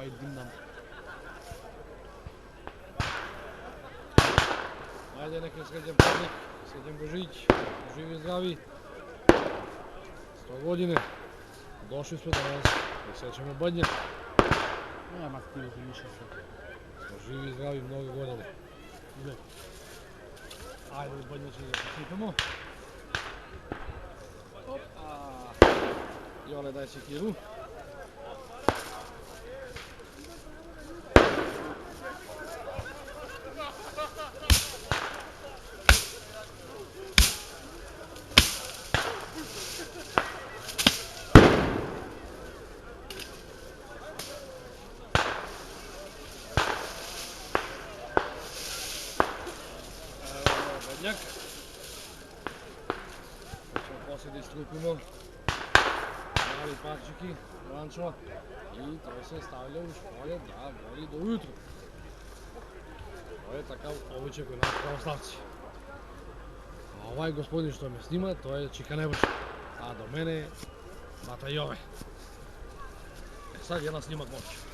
ovaj dim nam. Ajde, neka Sređan Padnik, Sređan Božić, živi i zdravi. 100 godine. Došli smo danas da srećemo Badnja. Nema ti više se. Smo živi i zdravi mnogo godine. Ide. Ajde, Badnja će da posipamo. Opa! Jole, daj sekiru. Badnjak. Ćemo poslije da istrupimo mali parčiki, lančo, i to se stavlja u školje da boli do ujutru. To je takav običaj kod nas pravoslavci. A ovaj gospodin što me snima, to je Čika Nebojša, a do mene je Bata Jove. Sad jedan snimak moći.